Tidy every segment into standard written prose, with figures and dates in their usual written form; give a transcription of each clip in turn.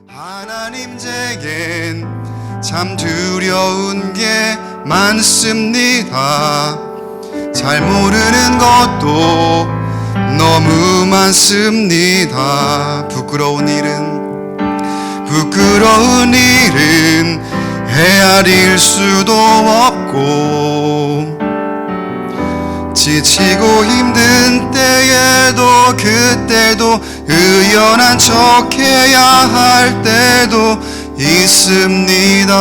하나님 제겐 참 두려운 게 많습니다. 잘 모르는 것도 너무 많습니다. 부끄러운 일은 헤아릴 수도 없고, 지치고 힘든 때에도 그때도 의연한 척해야 할 때도 있습니다.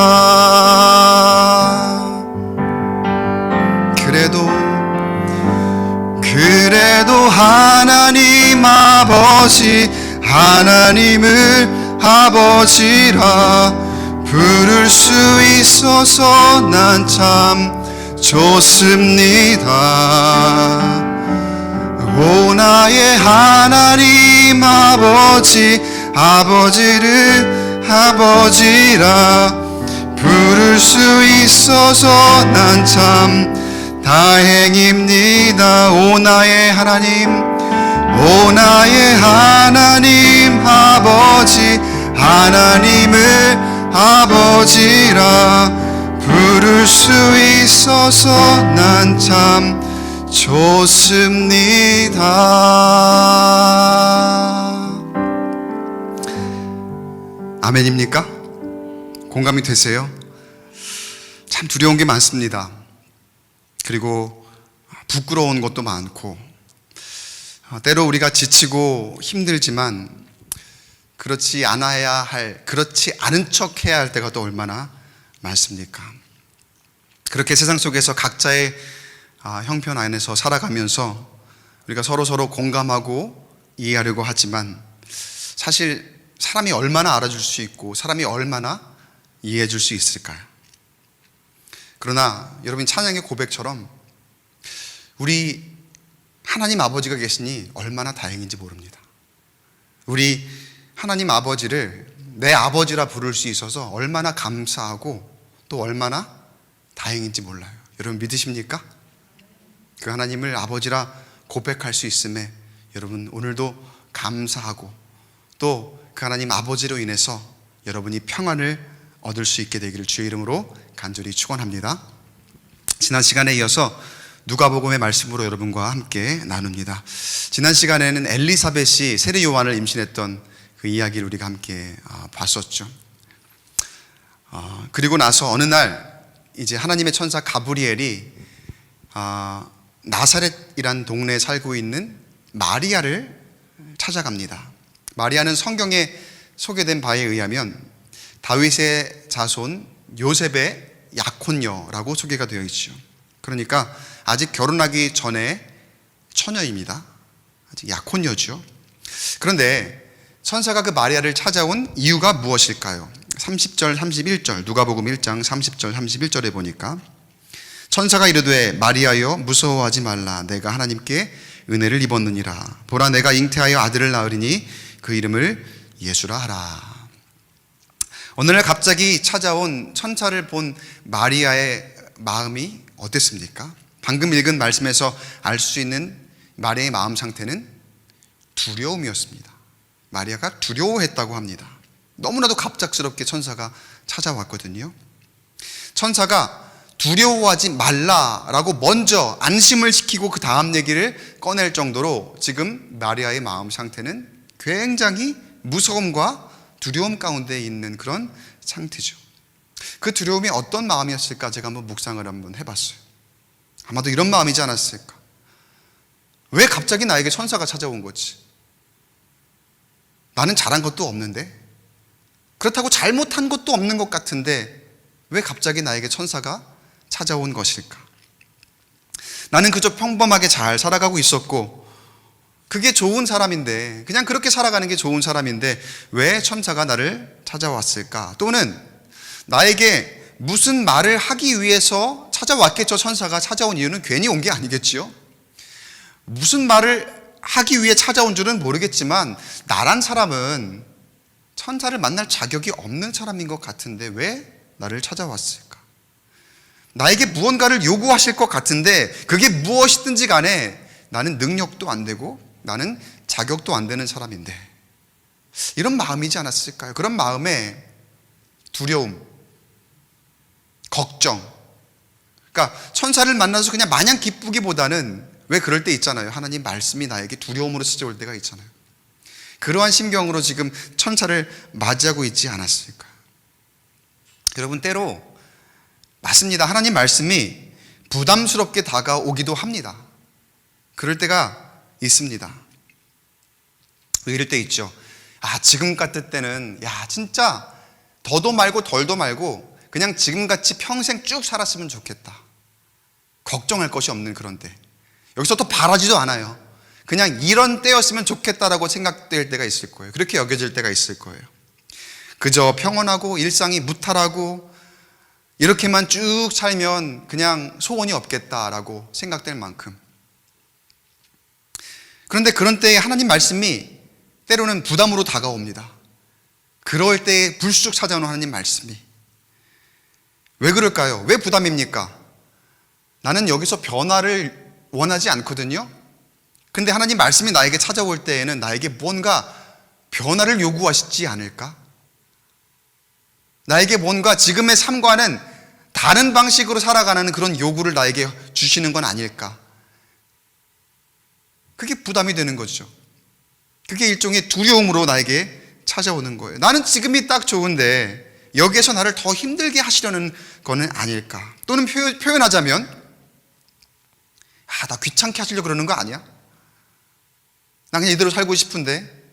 그래도 하나님 아버지, 하나님을 아버지라 부를 수 있어서 난 참 좋습니다. 오 나의 하나님 아버지, 아버지를 아버지라 부를 수 있어서 난 참 다행입니다. 오 나의 하나님, 오 나의 하나님 아버지, 하나님을 아버지라 부를 수 있어서 난 참 좋습니다. 아멘입니까? 공감이 되세요? 참 두려운 게 많습니다. 그리고 부끄러운 것도 많고, 때로 우리가 지치고 힘들지만 그렇지 않은 척 해야 할 때가 또 얼마나 많습니까? 그렇게 세상 속에서 각자의 형편 안에서 살아가면서 우리가 서로 공감하고 이해하려고 하지만, 사실 사람이 얼마나 알아줄 수 있고 사람이 얼마나 이해해 줄 수 있을까요? 그러나 여러분, 찬양의 고백처럼 우리 하나님 아버지가 계시니 얼마나 다행인지 모릅니다. 우리 하나님 아버지를 내 아버지라 부를 수 있어서 얼마나 감사하고 또 얼마나 다행인지 몰라요. 여러분 믿으십니까? 그 하나님을 아버지라 고백할 수 있음에 여러분 오늘도 감사하고 또 그 하나님 아버지로 인해서 여러분이 평안을 얻을 수 있게 되기를 주의 이름으로 간절히 축원합니다. 지난 시간에 이어서 누가복음의 말씀으로 여러분과 함께 나눕니다. 지난 시간에는 엘리사벳이 세례 요한을 임신했던 그 이야기를 우리가 함께 봤었죠. 그리고 나서 어느 날 이제 하나님의 천사 가브리엘이 나사렛이란 동네에 살고 있는 마리아를 찾아갑니다. 마리아는 성경에 소개된 바에 의하면 다윗의 자손 요셉의 약혼녀라고 소개가 되어 있죠. 그러니까 아직 결혼하기 전에 처녀입니다. 아직 약혼녀죠. 그런데 천사가 그 마리아를 찾아온 이유가 무엇일까요? 30절 31절 누가복음 1장 30절 31절에 보니까 천사가 이르되 마리아여 무서워하지 말라. 내가 하나님께 은혜를 입었느니라. 보라 내가 잉태하여 아들을 낳으리니 그 이름을 예수라 하라. 어느 날 갑자기 찾아온 천사를 본 마리아의 마음이 어땠습니까? 방금 읽은 말씀에서 알 수 있는 마리아의 마음 상태는 두려움이었습니다. 마리아가 두려워했다고 합니다. 너무나도 갑작스럽게 천사가 찾아왔거든요. 천사가 두려워하지 말라라고 먼저 안심을 시키고 그 다음 얘기를 꺼낼 정도로 지금 마리아의 마음 상태는 굉장히 무서움과 두려움 가운데 있는 그런 상태죠. 그 두려움이 어떤 마음이었을까 제가 한번 묵상을 한번 해봤어요. 아마도 이런 마음이지 않았을까? 왜 갑자기 나에게 천사가 찾아온 거지? 나는 잘한 것도 없는데, 그렇다고 잘못한 것도 없는 것 같은데 왜 갑자기 나에게 천사가 찾아온 것일까? 나는 그저 평범하게 잘 살아가고 있었고 그게 좋은 사람인데, 그냥 그렇게 살아가는 게 좋은 사람인데 왜 천사가 나를 찾아왔을까? 또는 나에게 무슨 말을 하기 위해서 찾아왔겠죠. 천사가 찾아온 이유는 괜히 온 게 아니겠지요. 무슨 말을 하기 위해 찾아온 줄은 모르겠지만 나란 사람은 천사를 만날 자격이 없는 사람인 것 같은데 왜 나를 찾아왔을까? 나에게 무언가를 요구하실 것 같은데 그게 무엇이든지 간에 나는 능력도 안 되고 나는 자격도 안 되는 사람인데 이런 마음이지 않았을까요? 그런 마음에 두려움, 걱정. 그러니까 천사를 만나서 그냥 마냥 기쁘기보다는 왜 그럴 때 있잖아요. 하나님 말씀이 나에게 두려움으로 스쳐올 때가 있잖아요. 그러한 심경으로 지금 천사를 맞이하고 있지 않았을까? 여러분, 때로 맞습니다. 하나님 말씀이 부담스럽게 다가오기도 합니다. 그럴 때가 있습니다. 이럴 때 있죠. 지금 같을 때는 진짜 더도 말고 덜도 말고 그냥 지금같이 평생 쭉 살았으면 좋겠다. 걱정할 것이 없는 그런 때. 여기서 또 바라지도 않아요. 그냥 이런 때였으면 좋겠다라고 생각될 때가 있을 거예요. 그렇게 여겨질 때가 있을 거예요. 그저 평온하고 일상이 무탈하고 이렇게만 쭉 살면 그냥 소원이 없겠다라고 생각될 만큼. 그런데 그런 때에 하나님 말씀이 때로는 부담으로 다가옵니다. 그럴 때에 불쑥 찾아오는 하나님 말씀이. 왜 그럴까요? 왜 부담입니까? 나는 여기서 변화를 원하지 않거든요. 근데 하나님 말씀이 나에게 찾아올 때에는 나에게 뭔가 변화를 요구하시지 않을까? 나에게 뭔가 지금의 삶과는 다른 방식으로 살아가는 그런 요구를 나에게 주시는 건 아닐까? 그게 부담이 되는 거죠. 그게 일종의 두려움으로 나에게 찾아오는 거예요. 나는 지금이 딱 좋은데 여기에서 나를 더 힘들게 하시려는 거는 아닐까? 또는 표현하자면 나 귀찮게 하시려고 그러는 거 아니야? 나 그냥 이대로 살고 싶은데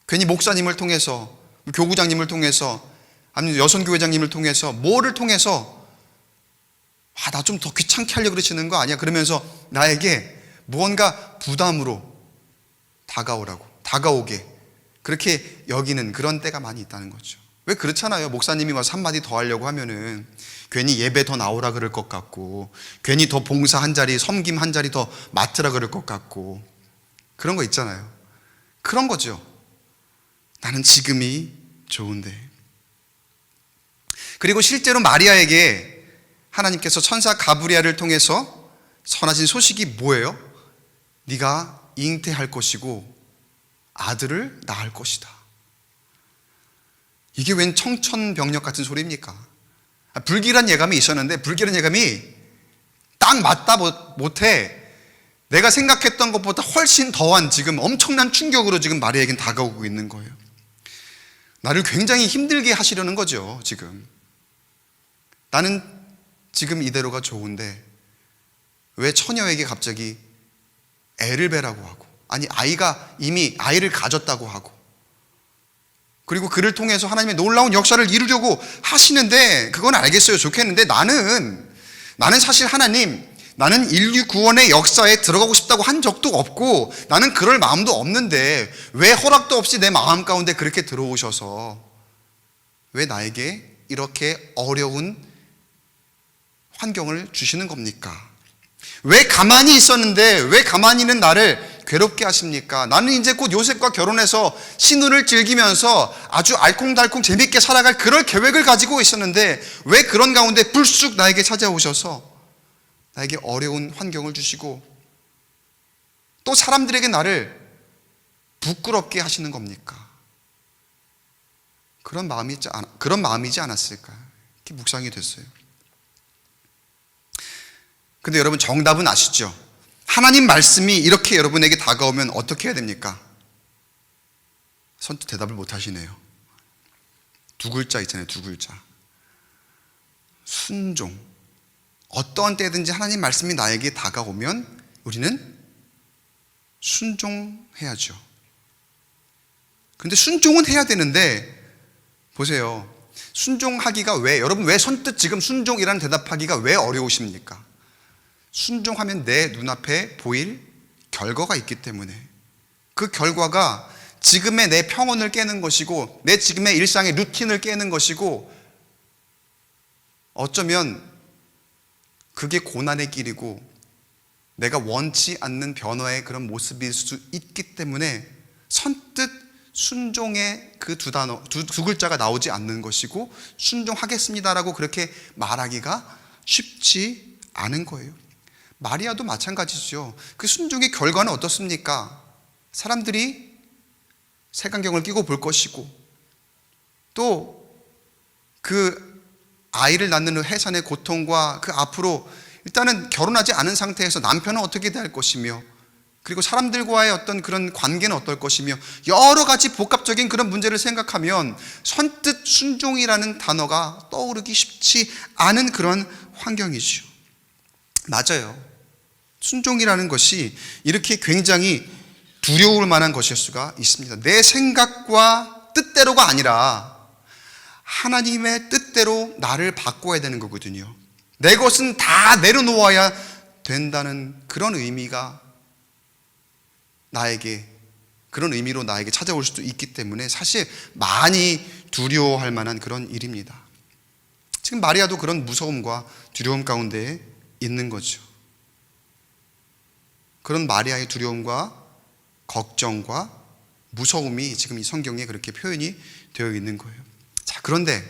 괜히 목사님을 통해서, 교구장님을 통해서, 아니면 여선교회장님을 통해서, 뭐를 통해서 나 좀 더 귀찮게 하려고 그러시는 거 아니야? 그러면서 나에게 무언가 부담으로 다가오게 그렇게 여기는 그런 때가 많이 있다는 거죠. 왜 그렇잖아요. 목사님이 와서 한마디 더 하려고 하면은 괜히 예배 더 나오라 그럴 것 같고, 괜히 더 봉사 한 자리, 섬김 한 자리 더 맡으라 그럴 것 같고, 그런 거 있잖아요. 그런 거죠. 나는 지금이 좋은데. 그리고 실제로 마리아에게 하나님께서 천사 가브리엘을 통해서 전하신 소식이 뭐예요? 네가 잉태할 것이고 아들을 낳을 것이다. 이게 웬 청천벽력 같은 소리입니까? 불길한 예감이 있었는데 불길한 예감이 딱 맞다 못해 내가 생각했던 것보다 훨씬 더한 지금 엄청난 충격으로 지금 마리아에겐 다가오고 있는 거예요. 나를 굉장히 힘들게 하시려는 거죠. 지금 나는 지금 이대로가 좋은데 왜 처녀에게 갑자기 애를 베라고 하고, 아니 아이가 이미 아이를 가졌다고 하고, 그리고 그를 통해서 하나님의 놀라운 역사를 이루려고 하시는데, 그건 알겠어요. 좋겠는데 나는 사실 하나님, 나는 인류 구원의 역사에 들어가고 싶다고 한 적도 없고 나는 그럴 마음도 없는데 왜 허락도 없이 내 마음 가운데 그렇게 들어오셔서 왜 나에게 이렇게 어려운 환경을 주시는 겁니까? 왜 가만히 있었는데 왜 가만히 있는 나를 괴롭게 하십니까? 나는 이제 곧 요셉과 결혼해서 신혼을 즐기면서 아주 알콩달콩 재밌게 살아갈 그럴 계획을 가지고 있었는데 왜 그런 가운데 불쑥 나에게 찾아오셔서 나에게 어려운 환경을 주시고 또 사람들에게 나를 부끄럽게 하시는 겁니까? 그런 마음이지 않았을까? 이렇게 묵상이 됐어요. 근데 여러분, 정답은 아시죠? 하나님 말씀이 이렇게 여러분에게 다가오면 어떻게 해야 됩니까? 선뜻 대답을 못 하시네요. 두 글자 있잖아요. 두 글자. 순종. 어떠한 때든지 하나님 말씀이 나에게 다가오면 우리는 순종해야죠. 그런데 순종은 해야 되는데 보세요. 순종하기가 여러분 왜 선뜻 지금 순종이라는 대답하기가 왜 어려우십니까? 순종하면 내 눈앞에 보일 결과가 있기 때문에, 그 결과가 지금의 내 평온을 깨는 것이고 내 지금의 일상의 루틴을 깨는 것이고 어쩌면 그게 고난의 길이고 내가 원치 않는 변화의 그런 모습일 수 있기 때문에 선뜻 순종의 그 두 글자가 나오지 않는 것이고 순종하겠습니다라고 그렇게 말하기가 쉽지 않은 거예요. 마리아도 마찬가지죠. 그 순종의 결과는 어떻습니까? 사람들이 색안경을 끼고 볼 것이고, 또 그 아이를 낳는 해산의 고통과 그 앞으로 일단은 결혼하지 않은 상태에서 남편은 어떻게 될 것이며, 그리고 사람들과의 어떤 그런 관계는 어떨 것이며, 여러 가지 복합적인 그런 문제를 생각하면 선뜻 순종이라는 단어가 떠오르기 쉽지 않은 그런 환경이죠. 맞아요. 순종이라는 것이 이렇게 굉장히 두려울 만한 것일 수가 있습니다. 내 생각과 뜻대로가 아니라 하나님의 뜻대로 나를 바꿔야 되는 거거든요. 내 것은 다 내려놓아야 된다는 그런 의미가 그런 의미로 나에게 찾아올 수도 있기 때문에 사실 많이 두려워할 만한 그런 일입니다. 지금 마리아도 그런 무서움과 두려움 가운데 있는 거죠. 그런 마리아의 두려움과 걱정과 무서움이 지금 이 성경에 그렇게 표현이 되어 있는 거예요. 자, 그런데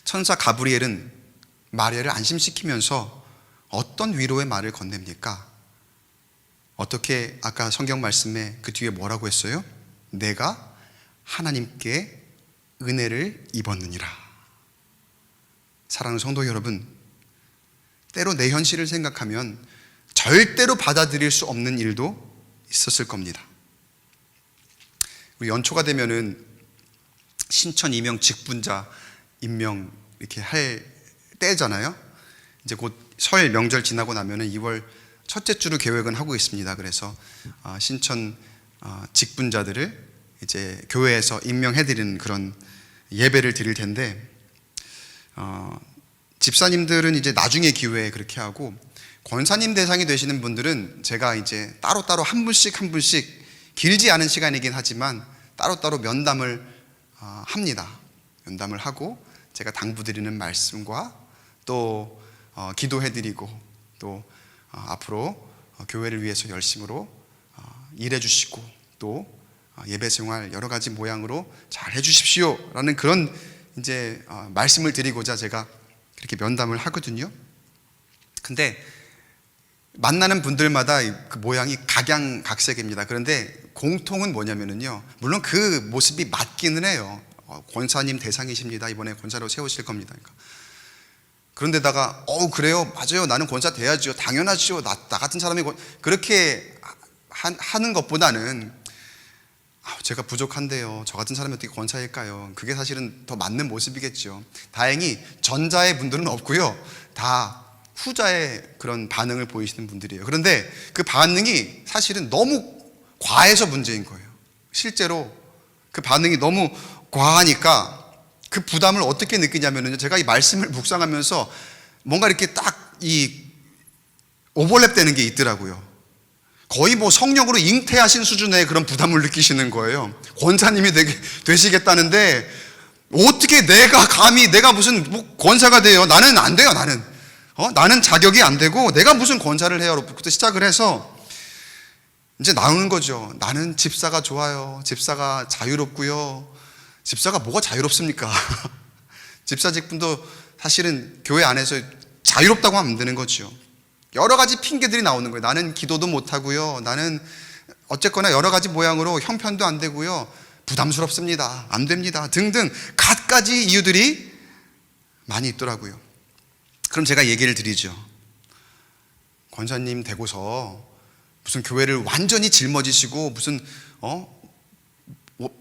천사 가브리엘은 마리아를 안심시키면서 어떤 위로의 말을 건넵니까? 어떻게 아까 성경 말씀에 그 뒤에 뭐라고 했어요? 내가 하나님께 은혜를 입었느니라. 사랑하는 성도 여러분, 때로 내 현실을 생각하면 절대로 받아들일 수 없는 일도 있었을 겁니다. 우리 연초가 되면은 신천 임명 직분자 임명 이렇게 할 때잖아요. 이제 곧 설 명절 지나고 나면은 2월 첫째 주로 계획은 하고 있습니다. 그래서 신천 직분자들을 이제 교회에서 임명해드리는 그런 예배를 드릴 텐데, 집사님들은 이제 나중에 기회에 그렇게 하고, 권사님 대상이 되시는 분들은 제가 이제 따로따로 한 분씩 길지 않은 시간이긴 하지만 따로따로 면담을 합니다. 면담을 하고 제가 당부드리는 말씀과 또 기도해드리고, 또 앞으로 교회를 위해서 열심으로 일해 주시고, 또 예배 생활 여러 가지 모양으로 잘 해주십시오 라는 그런 이제 말씀을 드리고자 제가 그렇게 면담을 하거든요. 근데 만나는 분들마다 그 모양이 각양각색입니다. 그런데 공통은 뭐냐면요, 물론 그 모습이 맞기는 해요. 권사님 대상이십니다. 이번에 권사로 세우실 겁니다. 그러니까. 그런데다가 그래요? 맞아요. 나는 권사 돼야죠. 당연하죠. 나 같은 사람이 그렇게 하는 것보다는 제가 부족한데요. 저 같은 사람이 어떻게 권사일까요? 그게 사실은 더 맞는 모습이겠죠. 다행히 전자의 분들은 없고요. 다 후자의 그런 반응을 보이시는 분들이에요. 그런데 그 반응이 사실은 너무 과해서 문제인 거예요. 실제로 그 반응이 너무 과하니까 그 부담을 어떻게 느끼냐면요, 제가 이 말씀을 묵상하면서 뭔가 이렇게 딱 이 오버랩 되는 게 있더라고요. 거의 뭐 성령으로 잉태하신 수준의 그런 부담을 느끼시는 거예요. 권사님이 되시겠다는데 어떻게 내가 무슨 뭐 권사가 돼요? 나는 안 돼요. 나는 자격이 안 되고 내가 무슨 권사를 해요? 부터 시작을 해서 이제 나오는 거죠. 나는 집사가 좋아요. 집사가 자유롭고요. 집사가 뭐가 자유롭습니까? 집사 직분도 사실은 교회 안에서 자유롭다고 하면 안 되는 거죠. 여러 가지 핑계들이 나오는 거예요. 나는 기도도 못하고요. 나는 어쨌거나 여러 가지 모양으로 형편도 안 되고요. 부담스럽습니다. 안 됩니다. 등등 갖가지 이유들이 많이 있더라고요. 그럼 제가 얘기를 드리죠. 권사님 되고서 무슨 교회를 완전히 짊어지시고 무슨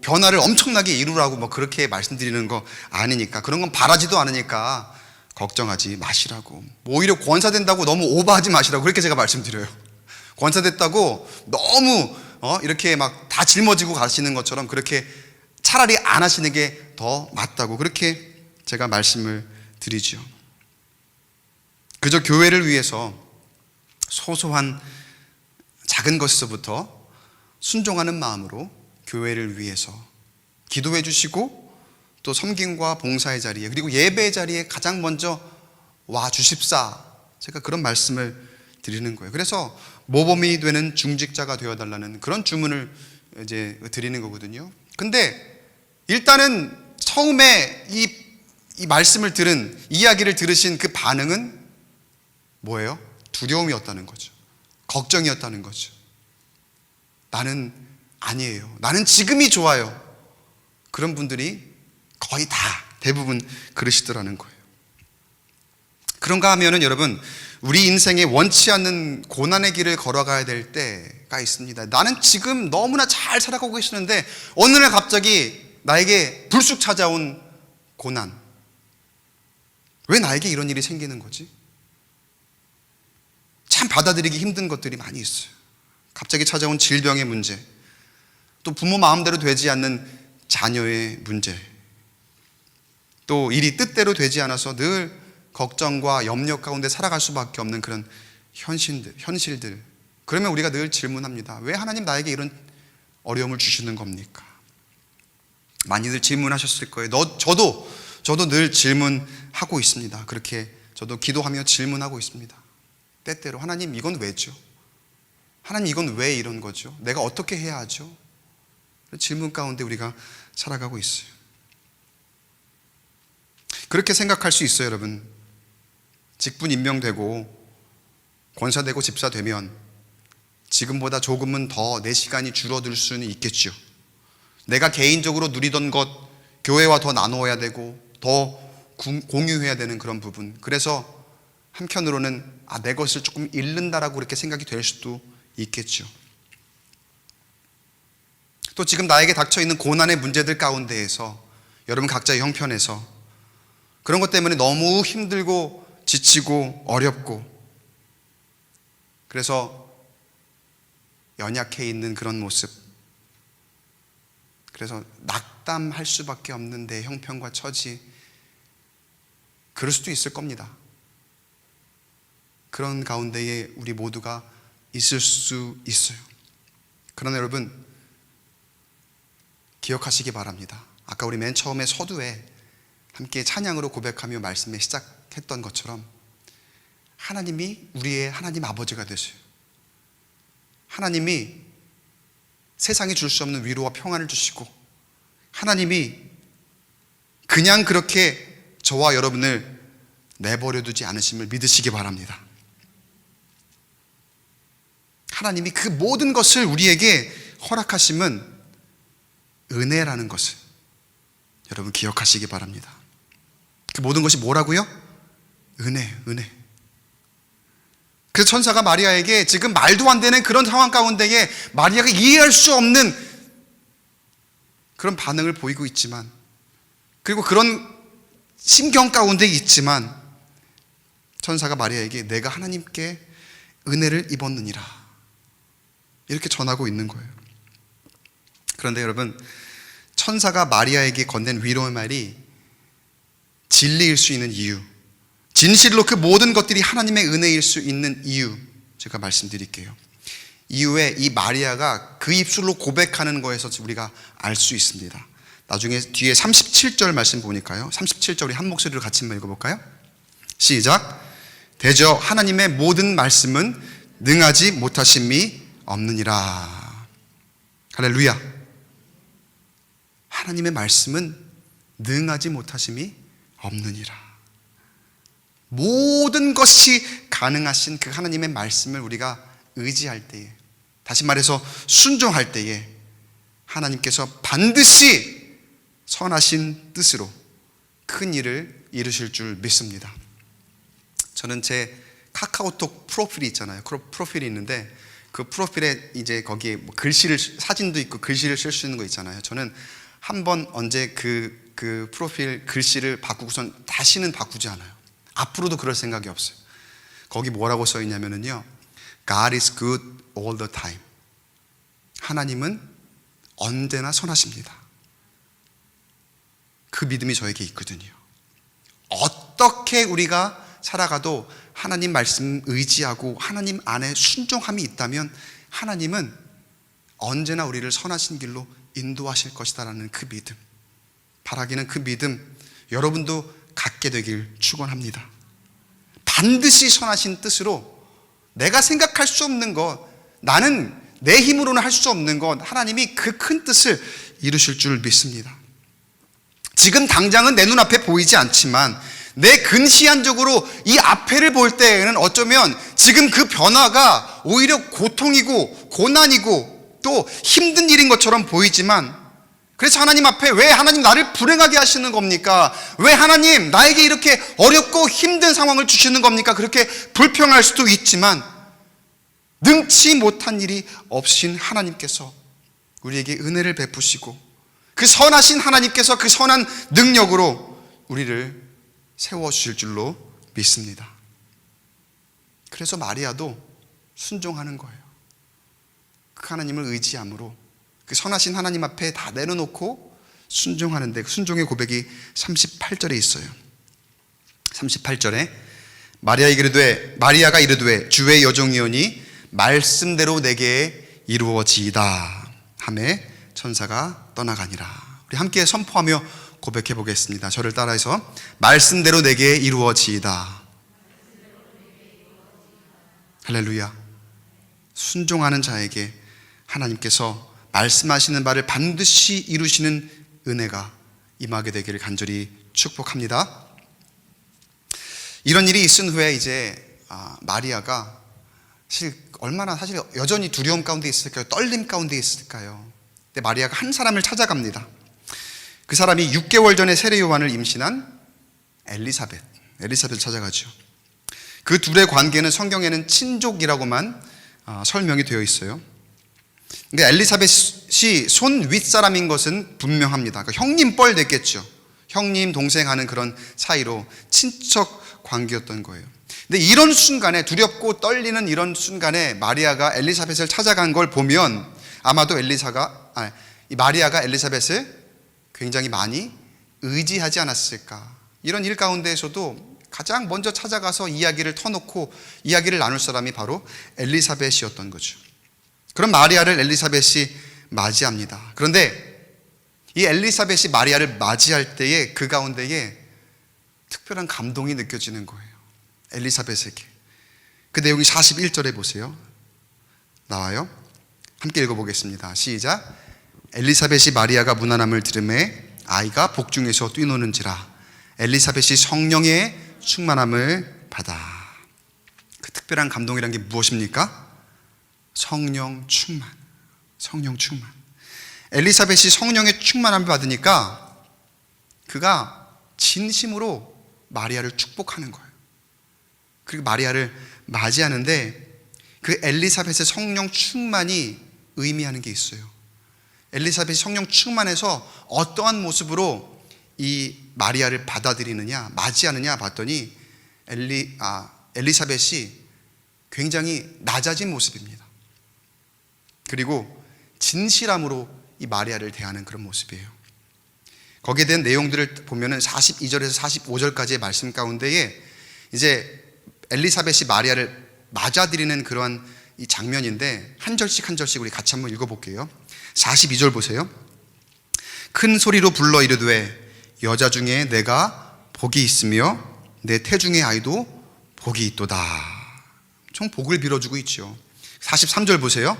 변화를 엄청나게 이루라고 뭐 그렇게 말씀드리는 거 아니니까, 그런 건 바라지도 않으니까 걱정하지 마시라고, 오히려 권사 된다고 너무 오버하지 마시라고 그렇게 제가 말씀드려요. 권사 됐다고 너무 이렇게 막 다 짊어지고 가시는 것처럼 그렇게 차라리 안 하시는 게 더 맞다고 그렇게 제가 말씀을 드리죠. 그저 교회를 위해서 소소한 작은 것에서부터 순종하는 마음으로 교회를 위해서 기도해 주시고, 또 섬김과 봉사의 자리에, 그리고 예배의 자리에 가장 먼저 와 주십사, 제가 그런 말씀을 드리는 거예요. 그래서 모범이 되는 중직자가 되어달라는 그런 주문을 이제 드리는 거거든요. 근데 일단은 처음에 이 말씀을 들은, 이야기를 들으신 그 반응은 뭐예요? 두려움이었다는 거죠. 걱정이었다는 거죠. 나는 아니에요. 나는 지금이 좋아요. 그런 분들이 거의 다 대부분 그러시더라는 거예요. 그런가 하면은 여러분, 우리 인생에 원치 않는 고난의 길을 걸어가야 될 때가 있습니다. 나는 지금 너무나 잘 살아가고 계시는데 어느 날 갑자기 나에게 불쑥 찾아온 고난. 왜 나에게 이런 일이 생기는 거지? 참 받아들이기 힘든 것들이 많이 있어요. 갑자기 찾아온 질병의 문제, 또 부모 마음대로 되지 않는 자녀의 문제, 또 일이 뜻대로 되지 않아서 늘 걱정과 염려 가운데 살아갈 수밖에 없는 그런 현실들. 그러면 우리가 늘 질문합니다. 왜 하나님 나에게 이런 어려움을 주시는 겁니까? 많이들 질문하셨을 거예요. 저도 늘 질문하고 있습니다. 그렇게 저도 기도하며 질문하고 있습니다. 때때로 하나님 이건 왜죠? 하나님 이건 왜 이런 거죠? 내가 어떻게 해야 하죠? 질문 가운데 우리가 살아가고 있어요. 그렇게 생각할 수 있어요, 여러분. 직분 임명되고 권사되고 집사되면 지금보다 조금은 더 내 시간이 줄어들 수는 있겠죠. 내가 개인적으로 누리던 것 교회와 더 나누어야 되고 더 공유해야 되는 그런 부분. 그래서 한편으로는 내 것을 조금 잃는다라고 그렇게 생각이 될 수도 있겠죠. 또 지금 나에게 닥쳐있는 고난의 문제들 가운데에서 여러분 각자의 형편에서 그런 것 때문에 너무 힘들고 지치고 어렵고 그래서 연약해 있는 그런 모습, 그래서 낙담할 수밖에 없는 내 형편과 처지, 그럴 수도 있을 겁니다. 그런 가운데에 우리 모두가 있을 수 있어요. 그러나 여러분 기억하시기 바랍니다. 아까 우리 맨 처음에 서두에 함께 찬양으로 고백하며 말씀에 시작했던 것처럼 하나님이 우리의 하나님 아버지가 되세요. 하나님이 세상이 줄 수 없는 위로와 평안을 주시고 하나님이 그냥 그렇게 저와 여러분을 내버려 두지 않으심을 믿으시기 바랍니다. 하나님이 그 모든 것을 우리에게 허락하심은 은혜라는 것을 여러분 기억하시기 바랍니다. 그 모든 것이 뭐라고요? 은혜. 그래서 천사가 마리아에게 지금 말도 안 되는 그런 상황 가운데에 마리아가 이해할 수 없는 그런 반응을 보이고 있지만, 그리고 그런 심경 가운데 있지만 천사가 마리아에게 내가 하나님께 은혜를 입었느니라 이렇게 전하고 있는 거예요. 그런데 여러분, 천사가 마리아에게 건넨 위로의 말이 진리일 수 있는 이유, 진실로 그 모든 것들이 하나님의 은혜일 수 있는 이유, 제가 말씀드릴게요. 이후에 이 마리아가 그 입술로 고백하는 거에서 우리가 알 수 있습니다. 나중에 뒤에 37절 말씀 보니까요, 37절 우리 한 목소리로 같이 한번 읽어볼까요? 시작. 대저 하나님의 모든 말씀은 능하지 못하심이 없느니라. 할렐루야. 하나님의 말씀은 능하지 못하심이 없느니라. 모든 것이 가능하신 그 하나님의 말씀을 우리가 의지할 때에, 다시 말해서 순종할 때에 하나님께서 반드시 선하신 뜻으로 큰 일을 이루실 줄 믿습니다. 저는 제 카카오톡 프로필이 있잖아요. 프로필이 있는데 그 프로필에 이제 거기에 뭐 글씨를, 사진도 있고 글씨를 쓸 수 있는 거 있잖아요. 저는 한번 언제 그 프로필 글씨를 바꾸고선 다시는 바꾸지 않아요. 앞으로도 그럴 생각이 없어요. 거기 뭐라고 써 있냐면요, God is good all the time. 하나님은 언제나 선하십니다. 그 믿음이 저에게 있거든요. 어떻게 우리가 살아가도 하나님 말씀 의지하고 하나님 안에 순종함이 있다면 하나님은 언제나 우리를 선하신 길로 인도하실 것이다라는 그 믿음, 바라기는 그 믿음 여러분도 갖게 되길 축원합니다. 반드시 선하신 뜻으로 내가 생각할 수 없는 것, 나는 내 힘으로는 할 수 없는 것, 하나님이 그 큰 뜻을 이루실 줄 믿습니다. 지금 당장은 내 눈앞에 보이지 않지만 내 근시안적으로 이 앞에를 볼 때에는 어쩌면 지금 그 변화가 오히려 고통이고 고난이고 또 힘든 일인 것처럼 보이지만, 그래서 하나님 앞에 왜 하나님 나를 불행하게 하시는 겁니까? 왜 하나님 나에게 이렇게 어렵고 힘든 상황을 주시는 겁니까? 그렇게 불평할 수도 있지만, 능치 못한 일이 없으신 하나님께서 우리에게 은혜를 베푸시고, 그 선하신 하나님께서 그 선한 능력으로 우리를 세워주실 줄로 믿습니다. 그래서 마리아도 순종하는 거예요. 그 하나님을 의지함으로 그 선하신 하나님 앞에 다 내려놓고 순종하는데, 그 순종의 고백이 38절에 있어요. 38절에 마리아가 이르되 주의 여종이오니 말씀대로 내게 이루어지이다 하매 천사가 떠나가니라. 우리 함께 선포하며 고백해 보겠습니다. 저를 따라해서 말씀대로 내게 이루어지이다. 할렐루야. 순종하는 자에게 하나님께서 말씀하시는 바를 반드시 이루시는 은혜가 임하게 되기를 간절히 축복합니다. 이런 일이 있은 후에 이제 마리아가 사실 여전히 두려움 가운데 있을까요? 떨림 가운데 있을까요? 근데 마리아가 한 사람을 찾아갑니다. 그 사람이 6개월 전에 세례 요한을 임신한 엘리사벳을 찾아가죠. 그 둘의 관계는 성경에는 친족이라고만 설명이 되어 있어요. 근데 엘리사벳이 손 윗사람인 것은 분명합니다. 그러니까 형님뻘 됐겠죠. 형님, 동생 하는 그런 사이로 친척 관계였던 거예요. 근데 이런 순간에, 두렵고 떨리는 이런 순간에 마리아가 엘리사벳을 찾아간 걸 보면 아마도 마리아가 엘리사벳을 굉장히 많이 의지하지 않았을까. 이런 일 가운데에서도 가장 먼저 찾아가서 이야기를 터놓고 이야기를 나눌 사람이 바로 엘리사벳이었던 거죠. 그럼 마리아를 엘리사벳이 맞이합니다. 그런데 이 엘리사벳이 마리아를 맞이할 때에 그 가운데에 특별한 감동이 느껴지는 거예요. 엘리사벳에게. 그 내용이 41절에 보세요. 나와요. 함께 읽어보겠습니다. 시작. 엘리사벳이 마리아가 문안함을 들으매 아이가 복중에서 뛰노는지라 엘리사벳이 성령의 충만함을 받아. 그 특별한 감동이란 게 무엇입니까? 성령 충만. 엘리사벳이 성령의 충만함을 받으니까 그가 진심으로 마리아를 축복하는 거예요. 그리고 마리아를 맞이하는데 그 엘리사벳의 성령 충만이 의미하는 게 있어요. 엘리사벳이 성령 충만해서 어떠한 모습으로 이 마리아를 받아들이느냐, 맞이하느냐 봤더니 엘리사벳이 굉장히 낮아진 모습입니다. 그리고 진실함으로 이 마리아를 대하는 그런 모습이에요. 거기에 대한 내용들을 보면은 42절에서 45절까지의 말씀 가운데에 이제 엘리사벳이 마리아를 맞아들이는 그러한 이 장면인데 한 절씩 우리 같이 한번 읽어볼게요. 42절 보세요. 큰 소리로 불러 이르되 여자 중에 내가 복이 있으며 내 태중의 아이도 복이 있도다. 총 복을 빌어주고 있죠. 43절 보세요.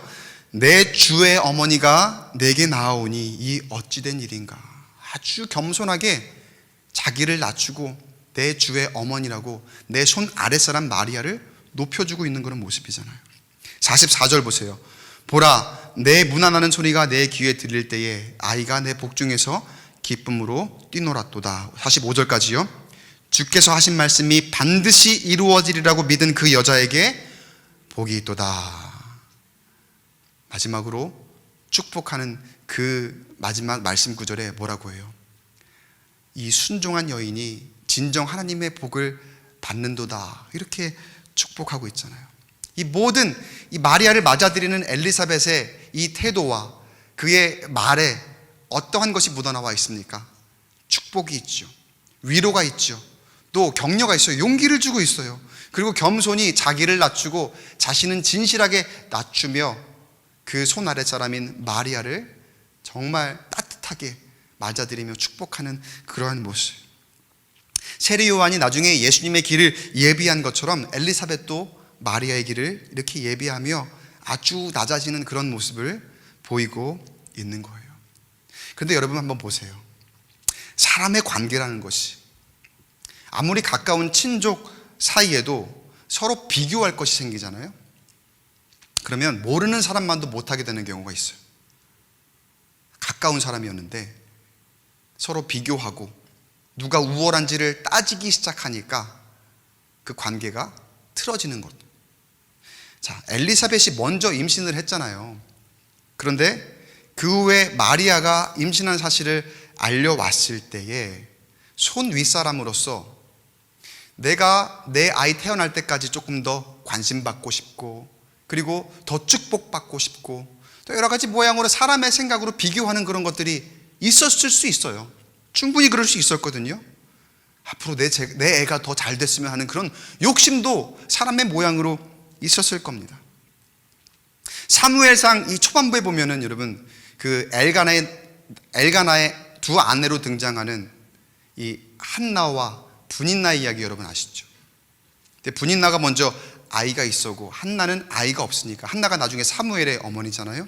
내 주의 어머니가 내게 나아오니 이 어찌된 일인가. 아주 겸손하게 자기를 낮추고 내 주의 어머니라고 내 손 아랫사람 마리아를 높여주고 있는 그런 모습이잖아요. 44절 보세요. 보라, 내 문안하는 소리가 내 귀에 들릴 때에 아이가 내 복중에서 기쁨으로 뛰놀았도다. 45절까지요. 주께서 하신 말씀이 반드시 이루어지리라고 믿은 그 여자에게 복이 있도다. 마지막으로 축복하는 그 마지막 말씀 구절에 뭐라고 해요? 이 순종한 여인이 진정 하나님의 복을 받는도다. 이렇게 축복하고 있잖아요. 이 모든 이 마리아를 맞아들이는 엘리사벳의 이 태도와 그의 말에 어떠한 것이 묻어나와 있습니까? 축복이 있죠. 위로가 있죠. 또 격려가 있어요. 용기를 주고 있어요. 그리고 겸손히 자기를 낮추고 자신은 진실하게 낮추며 그 손 아래 사람인 마리아를 정말 따뜻하게 맞아들이며 축복하는 그러한 모습. 세례 요한이 나중에 예수님의 길을 예비한 것처럼 엘리사벳도 마리아의 길을 이렇게 예비하며 아주 낮아지는 그런 모습을 보이고 있는 거예요. 그런데 여러분 한번 보세요. 사람의 관계라는 것이 아무리 가까운 친족 사이에도 서로 비교할 것이 생기잖아요. 그러면 모르는 사람만도 못하게 되는 경우가 있어요. 가까운 사람이었는데 서로 비교하고 누가 우월한지를 따지기 시작하니까 그 관계가 틀어지는 것. 자, 엘리사벳이 먼저 임신을 했잖아요. 그런데 그 후에 마리아가 임신한 사실을 알려왔을 때에 손 윗사람으로서 내가 내 아이 태어날 때까지 조금 더 관심받고 싶고, 그리고 더 축복받고 싶고, 또 여러 가지 모양으로 사람의 생각으로 비교하는 그런 것들이 있었을 수 있어요. 충분히 그럴 수 있었거든요. 앞으로 내 애가 더 잘 됐으면 하는 그런 욕심도 사람의 모양으로 있었을 겁니다. 사무엘상 이 초반부에 보면은 여러분 그 엘가나의 두 아내로 등장하는 이 한나와 분인나 이야기 여러분 아시죠? 근데 분인나가 먼저 아이가 있었고 한나는 아이가 없으니까, 한나가 나중에 사무엘의 어머니잖아요.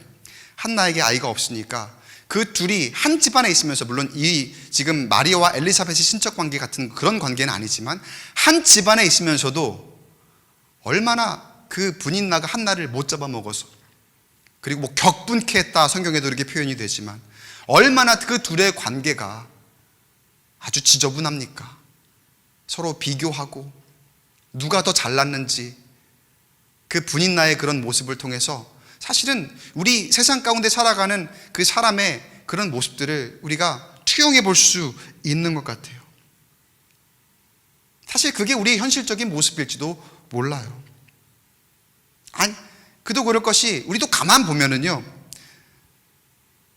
한나에게 아이가 없으니까 그 둘이 한 집안에 있으면서, 물론 이 지금 마리아와 엘리사벳의 신적 관계 같은 그런 관계는 아니지만 한 집안에 있으면서도 얼마나 그 분인나가 한나를 못 잡아먹어서, 그리고 뭐 격분케 했다 성경에도 이렇게 표현이 되지만 얼마나 그 둘의 관계가 아주 지저분합니까? 서로 비교하고 누가 더 잘났는지, 그 분인나의 그런 모습을 통해서 사실은 우리 세상 가운데 살아가는 그 사람의 그런 모습들을 우리가 투영해 볼 수 있는 것 같아요. 사실 그게 우리의 현실적인 모습일지도 몰라요. 아니, 그도 그럴 것이 우리도 가만 보면은요,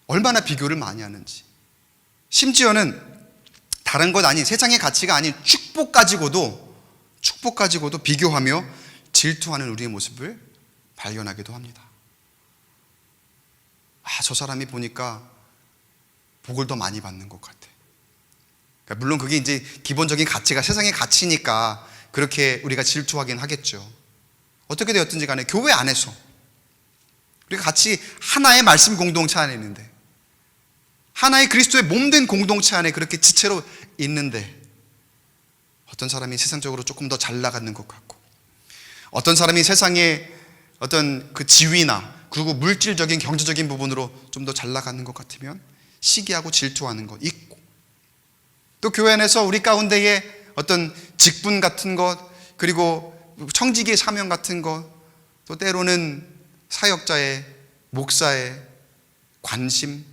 얼마나 비교를 많이 하는지, 심지어는 다른 것 아닌 세상의 가치가 아닌 축복 가지고도 비교하며 질투하는 우리의 모습을 발견하기도 합니다. 저 사람이 보니까 복을 더 많이 받는 것 같아. 그러니까 물론 그게 이제 기본적인 가치가 세상의 가치니까 그렇게 우리가 질투하긴 하겠죠. 어떻게 되었든지 간에 교회 안에서 우리가 같이 하나의 말씀 공동체 안에 있는데, 하나의 그리스도의 몸된 공동체 안에 그렇게 지체로 있는데, 어떤 사람이 세상적으로 조금 더 잘 나가는 것 같고, 어떤 사람이 세상의 어떤 그 지위나 그리고 물질적인 경제적인 부분으로 좀 더 잘 나가는 것 같으면 시기하고 질투하는 것 있고, 또 교회 안에서 우리 가운데에 어떤 직분 같은 것, 그리고 청지기의 사명 같은 것, 또 때로는 사역자의, 목사의 관심,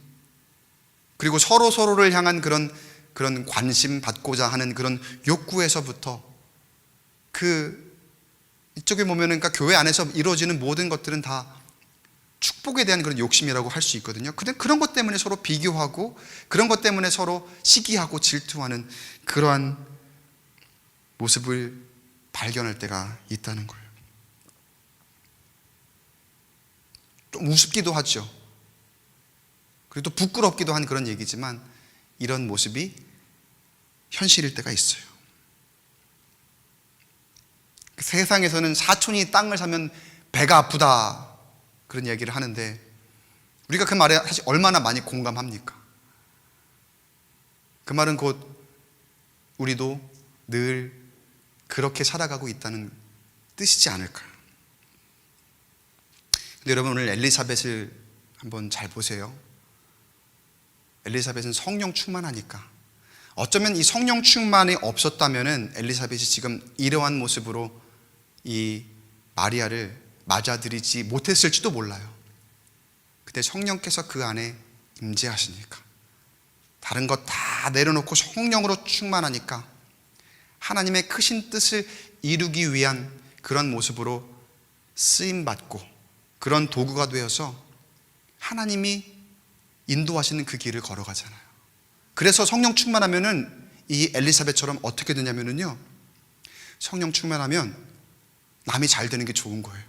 그리고 서로를 향한 그런 관심 받고자 하는 그런 욕구에서부터 이쪽에 보면은 그러니까 교회 안에서 이루어지는 모든 것들은 다 축복에 대한 그런 욕심이라고 할 수 있거든요. 근데 그런 것 때문에 서로 비교하고, 그런 것 때문에 서로 시기하고 질투하는 그러한 모습을 발견할 때가 있다는 거예요. 좀 우습기도 하죠. 그리고 또 부끄럽기도 한 그런 얘기지만 이런 모습이 현실일 때가 있어요. 세상에서는 사촌이 땅을 사면 배가 아프다 그런 얘기를 하는데, 우리가 그 말에 사실 얼마나 많이 공감합니까? 그 말은 곧 우리도 늘 그렇게 살아가고 있다는 뜻이지 않을까요? 근데 여러분, 오늘 엘리사벳을 한번 잘 보세요. 엘리사벳은 성령 충만하니까, 어쩌면 이 성령 충만이 없었다면은 엘리사벳이 지금 이러한 모습으로 이 마리아를 맞아들이지 못했을지도 몰라요. 근데 성령께서 그 안에 임재하시니까, 다른 것 다 내려놓고 성령으로 충만하니까 하나님의 크신 뜻을 이루기 위한 그런 모습으로 쓰임받고 그런 도구가 되어서 하나님이 인도하시는 그 길을 걸어가잖아요. 그래서 성령 충만하면은 이 엘리사벳처럼 어떻게 되냐면은요, 성령 충만하면 남이 잘 되는 게 좋은 거예요.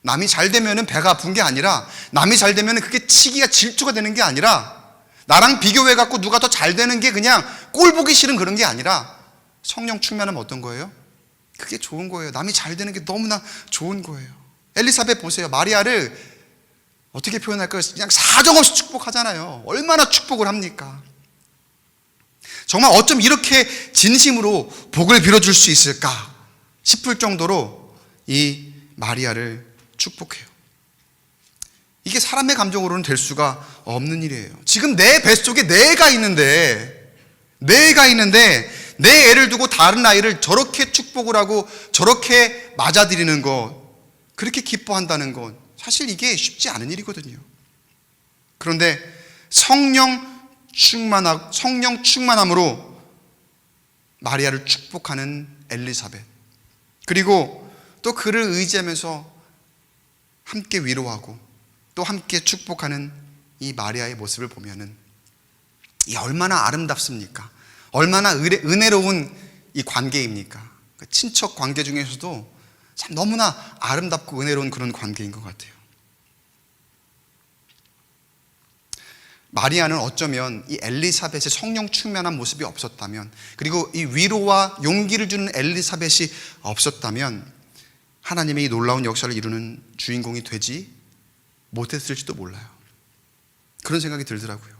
남이 잘 되면은 배가 아픈 게 아니라, 남이 잘 되면은 그게 치기가 질투가 되는 게 아니라, 나랑 비교해갖고 누가 더 잘 되는 게 그냥 꼴 보기 싫은 그런 게 아니라, 성령 충만하면 어떤 거예요? 그게 좋은 거예요. 남이 잘 되는 게 너무나 좋은 거예요. 엘리사벳 보세요. 마리아를 어떻게 표현할까요? 그냥 사정없이 축복하잖아요. 얼마나 축복을 합니까? 정말 어쩜 이렇게 진심으로 복을 빌어줄 수 있을까 싶을 정도로 이 마리아를 축복해요. 이게 사람의 감정으로는 될 수가 없는 일이에요. 지금 내 뱃속에 내가 있는데 내 애를 두고 다른 아이를 저렇게 축복을 하고 저렇게 맞아들이는 것, 그렇게 기뻐한다는 건 사실 이게 쉽지 않은 일이거든요. 그런데 성령 충만함으로 마리아를 축복하는 엘리사벳, 그리고 또 그를 의지하면서 함께 위로하고 또 함께 축복하는 이 마리아의 모습을 보면은 이 얼마나 아름답습니까? 얼마나 은혜로운 이 관계입니까? 친척 관계 중에서도 참 너무나 아름답고 은혜로운 그런 관계인 것 같아요. 마리아는 어쩌면 이 엘리사벳의 성령 충만한 모습이 없었다면, 그리고 이 위로와 용기를 주는 엘리사벳이 없었다면 하나님의 이 놀라운 역사를 이루는 주인공이 되지 못했을지도 몰라요. 그런 생각이 들더라고요.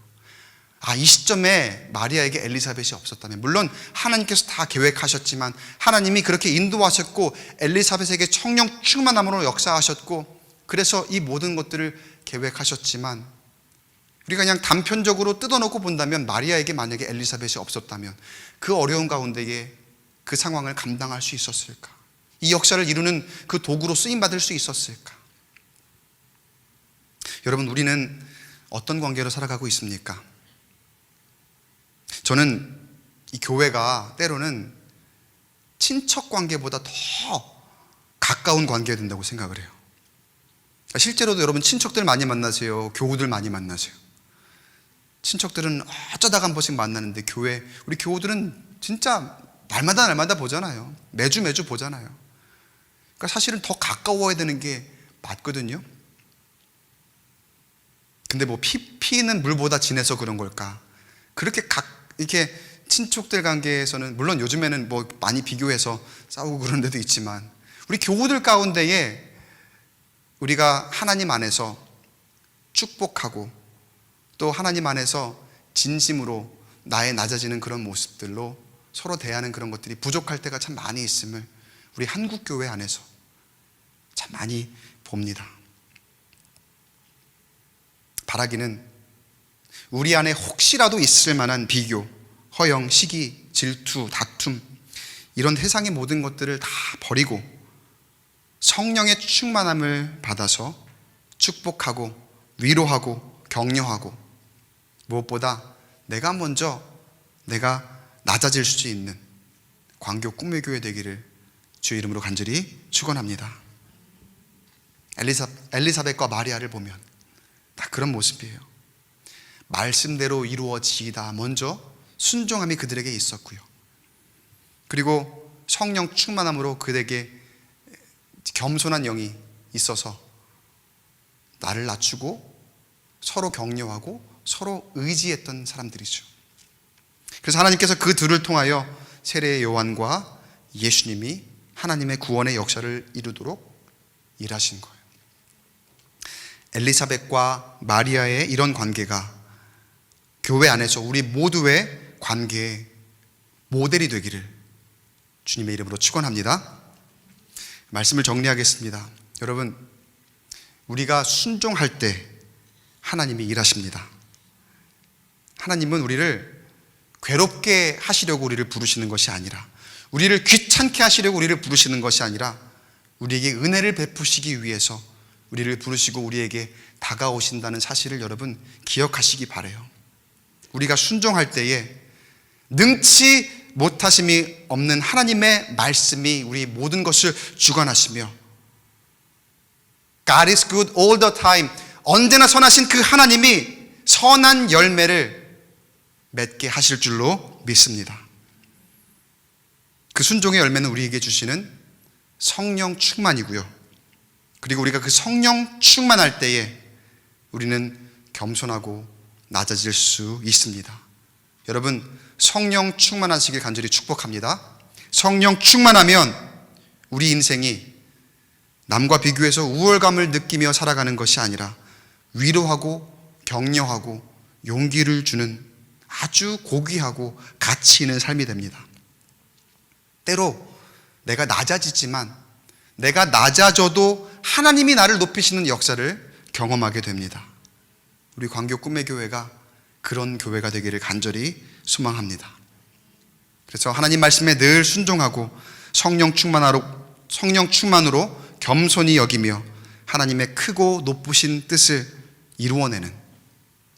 이 시점에 마리아에게 엘리사벳이 없었다면, 물론 하나님께서 다 계획하셨지만 하나님이 그렇게 인도하셨고 엘리사벳에게 성령 충만함으로 역사하셨고, 그래서 이 모든 것들을 계획하셨지만, 우리가 그냥 단편적으로 뜯어놓고 본다면 마리아에게 만약에 엘리사벳이 없었다면 그 어려운 가운데에 그 상황을 감당할 수 있었을까? 이 역사를 이루는 그 도구로 쓰임받을 수 있었을까? 여러분, 우리는 어떤 관계로 살아가고 있습니까? 저는 이 교회가 때로는 친척 관계보다 더 가까운 관계가 된다고 생각을 해요. 실제로도 여러분 친척들 많이 만나세요? 교우들 많이 만나세요? 친척들은 어쩌다가 한 번씩 만나는데 우리 교우들은 진짜 날마다 보잖아요. 매주 보잖아요. 그러니까 사실은 더 가까워야 되는 게 맞거든요. 근데 뭐 피는 물보다 진해서 그런 걸까? 이렇게 친척들 관계에서는 물론 요즘에는 뭐 많이 비교해서 싸우고 그런 데도 있지만, 우리 교우들 가운데에 우리가 하나님 안에서 축복하고 또 하나님 안에서 진심으로 나의 낮아지는 그런 모습들로 서로 대하는 그런 것들이 부족할 때가 참 많이 있음을 우리 한국교회 안에서 참 많이 봅니다. 바라기는 우리 안에 혹시라도 있을 만한 비교, 허영, 시기, 질투, 다툼, 이런 세상의 모든 것들을 다 버리고 성령의 충만함을 받아서 축복하고 위로하고 격려하고, 무엇보다 내가 낮아질 수 있는 광교 꿈의 교회 되기를 주의 이름으로 간절히 축원합니다. 엘리사벳과 마리아를 보면 다 그런 모습이에요. 말씀대로 이루어지이다. 먼저 순종함이 그들에게 있었고요. 그리고 성령 충만함으로 그들에게 겸손한 영이 있어서 나를 낮추고 서로 격려하고 서로 의지했던 사람들이죠. 그래서 하나님께서 그 둘을 통하여 세례의 요한과 예수님이 하나님의 구원의 역사를 이루도록 일하신 거예요. 엘리사벳과 마리아의 이런 관계가 교회 안에서 우리 모두의 관계의 모델이 되기를 주님의 이름으로 축원합니다. 말씀을 정리하겠습니다. 여러분, 우리가 순종할 때 하나님이 일하십니다. 하나님은 우리를 괴롭게 하시려고 우리를 부르시는 것이 아니라, 우리를 귀찮게 하시려고 우리를 부르시는 것이 아니라, 우리에게 은혜를 베푸시기 위해서 우리를 부르시고 우리에게 다가오신다는 사실을 여러분 기억하시기 바라요. 우리가 순종할 때에 능치 못하심이 없는 하나님의 말씀이 우리 모든 것을 주관하시며, God is good all the time, 언제나 선하신 그 하나님이 선한 열매를 맺게 하실 줄로 믿습니다. 그 순종의 열매는 우리에게 주시는 성령 충만이고요. 그리고 우리가 그 성령 충만할 때에 우리는 겸손하고 낮아질 수 있습니다. 여러분, 성령 충만하시길 간절히 축복합니다. 성령 충만하면 우리 인생이 남과 비교해서 우월감을 느끼며 살아가는 것이 아니라 위로하고 격려하고 용기를 주는 아주 고귀하고 가치 있는 삶이 됩니다. 때로 내가 낮아지지만 내가 낮아져도 하나님이 나를 높이시는 역사를 경험하게 됩니다. 우리 광교 꿈의 교회가 그런 교회가 되기를 간절히 소망합니다. 그래서 하나님 말씀에 늘 순종하고 성령 충만으로 겸손히 여기며 하나님의 크고 높으신 뜻을 이루어내는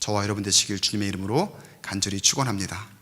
저와 여러분 되시길 주님의 이름으로 간절히 축원합니다.